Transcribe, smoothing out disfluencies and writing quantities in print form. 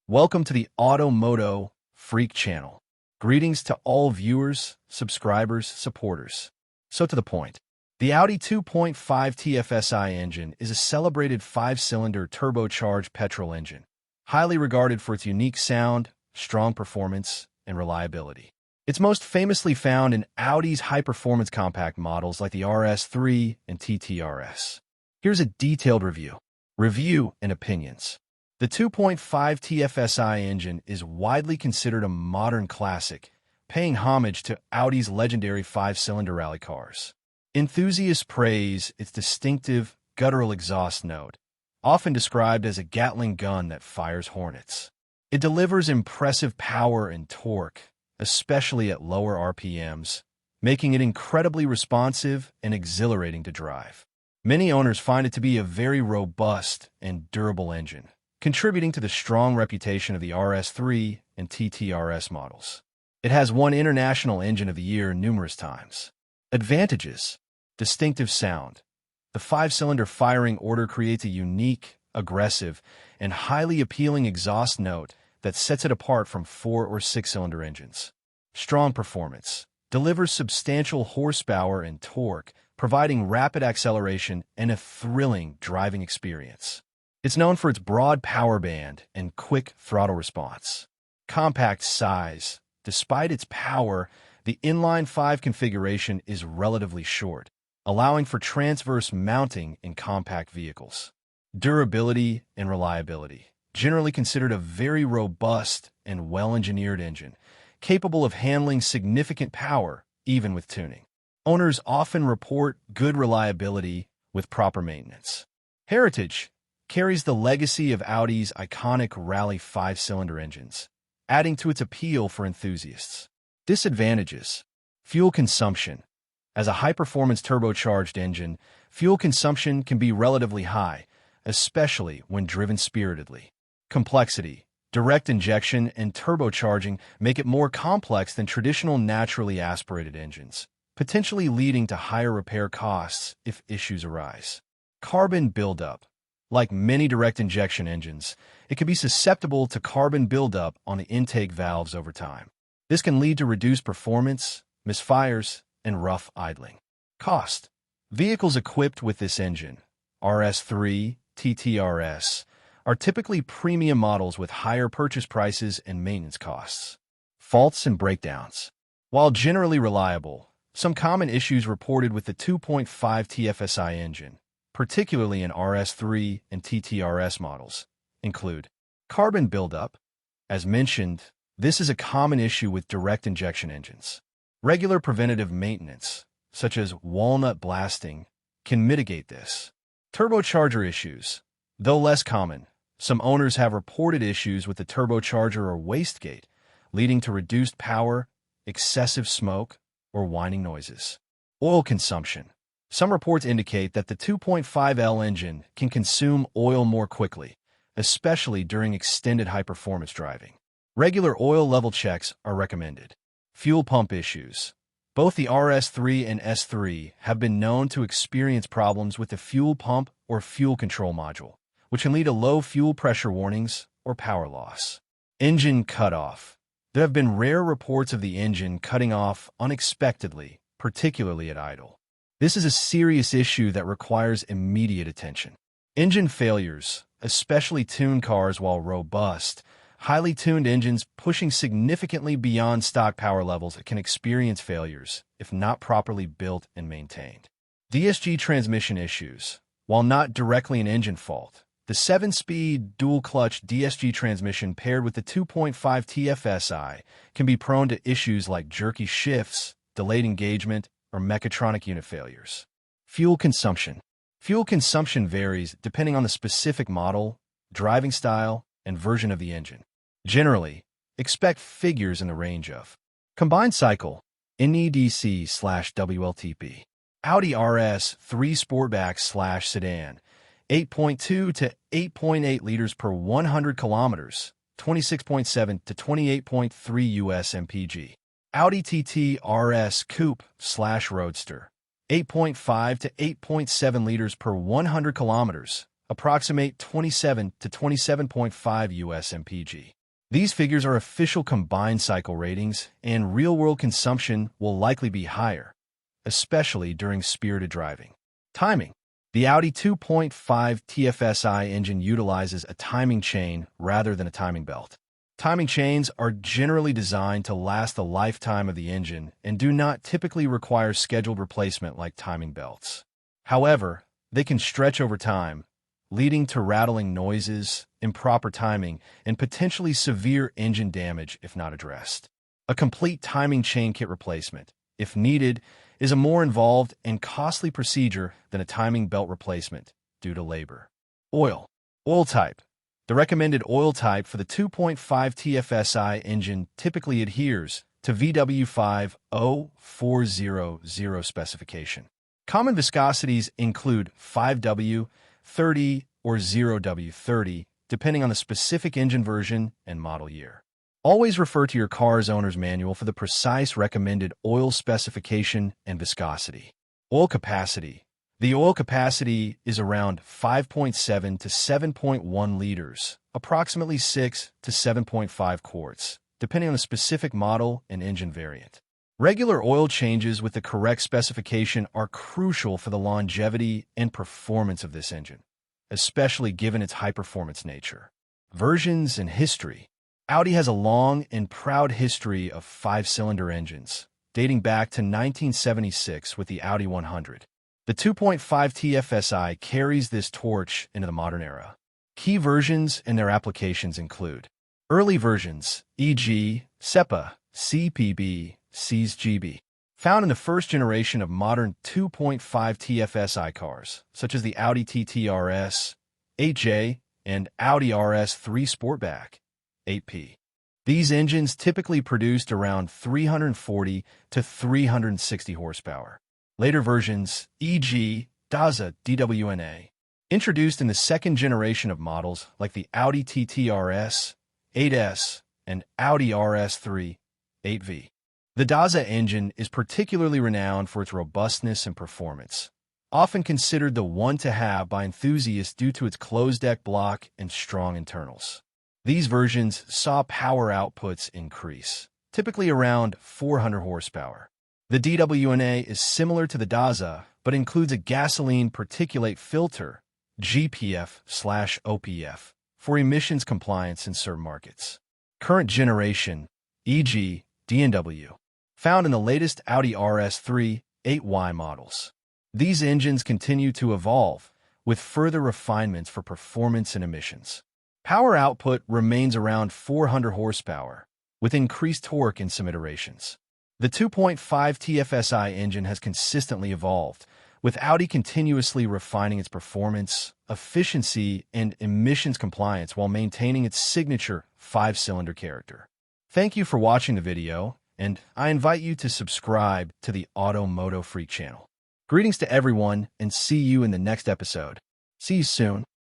Welcome to the MOTO Freak channel. Greetings to all viewers, subscribers, supporters. So to the point. The Audi 2.5 Tfsi engine is a celebrated 5-cylinder turbocharged petrol engine, highly regarded for its unique sound, strong performance, and reliability. It's most famously found in Audi's high-performance compact models like the RS3 and TTRS. Here's a detailed review. Review and opinions. The 2.5 Tfsi engine is widely considered a modern classic, paying homage to Audi's legendary 5-cylinder rally cars. Enthusiasts praise its distinctive, guttural exhaust note, often described as a Gatling gun that fires hornets. It delivers impressive power and torque, especially at lower RPMs, making it incredibly responsive and exhilarating to drive. Many owners find it to be a very robust and durable engine, contributing to the strong reputation of the RS3 and TTRS models. It has won International Engine of the Year numerous times. Advantages: distinctive sound. The 5-cylinder firing order creates a unique, aggressive, and highly appealing exhaust note that sets it apart from 4 or 6-cylinder engines. Strong performance. Delivers substantial horsepower and torque, providing rapid acceleration and a thrilling driving experience. It's known for its broad power band and quick throttle response. Compact size. Despite its power, the inline-5 configuration is relatively short, allowing for transverse mounting in compact vehicles. Durability and reliability. Generally considered a very robust and well-engineered engine, capable of handling significant power even with tuning. Owners often report good reliability with proper maintenance. Heritage carries the legacy of Audi's iconic rally 5-cylinder engines, adding to its appeal for enthusiasts. Disadvantages: fuel consumption. As a high-performance turbocharged engine, fuel consumption can be relatively high, especially when driven spiritedly. Complexity. Direct injection and turbocharging make it more complex than traditional naturally aspirated engines, potentially leading to higher repair costs if issues arise. Carbon buildup. Like many direct injection engines, it can be susceptible to carbon buildup on the intake valves over time. This can lead to reduced performance, misfires, and rough idling. Cost. Vehicles equipped with this engine, RS3, TTRS, are typically premium models with higher purchase prices and maintenance costs. Faults and breakdowns. While generally reliable, some common issues reported with the 2.5 Tfsi engine, particularly in RS3 and TTRS models, include carbon buildup. As mentioned, this is a common issue with direct injection engines. Regular preventative maintenance, such as walnut blasting, can mitigate this. Turbocharger issues. Though less common, some owners have reported issues with the turbocharger or wastegate, leading to reduced power, excessive smoke, or whining noises. Oil consumption. Some reports indicate that the 2.5L engine can consume oil more quickly, especially during extended high-performance driving. Regular oil level checks are recommended. Fuel pump issues. Both the RS3 and S3 have been known to experience problems with the fuel pump or fuel control module, which can lead to low fuel pressure warnings or power loss. Engine cutoff. There have been rare reports of the engine cutting off unexpectedly, particularly at idle. This is a serious issue that requires immediate attention. Engine failures, especially tuned cars while robust, highly tuned engines pushing significantly beyond stock power levels can experience failures if not properly built and maintained. DSG transmission issues. While not directly an engine fault, the 7-speed dual-clutch DSG transmission paired with the 2.5 Tfsi can be prone to issues like jerky shifts, delayed engagement, or mechatronic unit failures. Fuel consumption. Fuel consumption varies depending on the specific model, driving style, and version of the engine. Generally, expect figures in the range of combined cycle, NEDC/WLTP, Audi RS 3 Sportback/Sedan, 8.2 to 8.8 liters per 100 kilometers, 26.7 to 28.3 US mpg. Audi TT RS Coupe/Roadster, 8.5 to 8.7 liters per 100 kilometers, approximate 27 to 27.5 US mpg. These figures are official combined cycle ratings, and real-world consumption will likely be higher, especially during spirited driving. Timing. The Audi 2.5 Tfsi engine utilizes a timing chain rather than a timing belt. Timing chains are generally designed to last the lifetime of the engine and do not typically require scheduled replacement like timing belts. However, they can stretch over time, leading to rattling noises, improper timing, and potentially severe engine damage if not addressed. A complete timing chain kit replacement, if needed, is a more involved and costly procedure than a timing belt replacement due to labor. Oil type. The recommended oil type for the 2.5 Tfsi engine typically adheres to VW50400 specification. Common viscosities include 5W, 30, or 0W30, depending on the specific engine version and model year. Always refer to your car's owner's manual for the precise recommended oil specification and viscosity. Oil capacity. The oil capacity is around 5.7 to 7.1 liters, approximately 6 to 7.5 quarts, depending on the specific model and engine variant. Regular oil changes with the correct specification are crucial for the longevity and performance of this engine, especially given its high-performance nature. Versions and history. Audi has a long and proud history of 5-cylinder engines, dating back to 1976 with the Audi 100. The 2.5 Tfsi carries this torch into the modern era. Key versions and their applications include early versions, e.g., SEPA, CPB, CSGB, found in the first generation of modern 2.5 Tfsi cars, such as the Audi TT RS, 8J, and Audi RS3 Sportback, 8P. These engines typically produced around 340 to 360 horsepower. Later versions, e.g., Daza DWNA, introduced in the second generation of models like the Audi TT RS, 8S, and Audi RS3, 8V. The Daza engine is particularly renowned for its robustness and performance, often considered the one to have by enthusiasts due to its closed-deck block and strong internals. These versions saw power outputs increase, typically around 400 horsepower. The DWNA is similar to the Daza, but includes a gasoline particulate filter, GPF/OPF, for emissions compliance in certain markets. Current generation, e.g., DNW, found in the latest Audi RS3, 8Y models. These engines continue to evolve, with further refinements for performance and emissions. Power output remains around 400 horsepower, with increased torque in some iterations. The 2.5 Tfsi engine has consistently evolved, with Audi continuously refining its performance, efficiency, and emissions compliance while maintaining its signature 5-cylinder character. Thank you for watching the video, and I invite you to subscribe to the MOTO Freak channel. Greetings to everyone, and see you in the next episode. See you soon.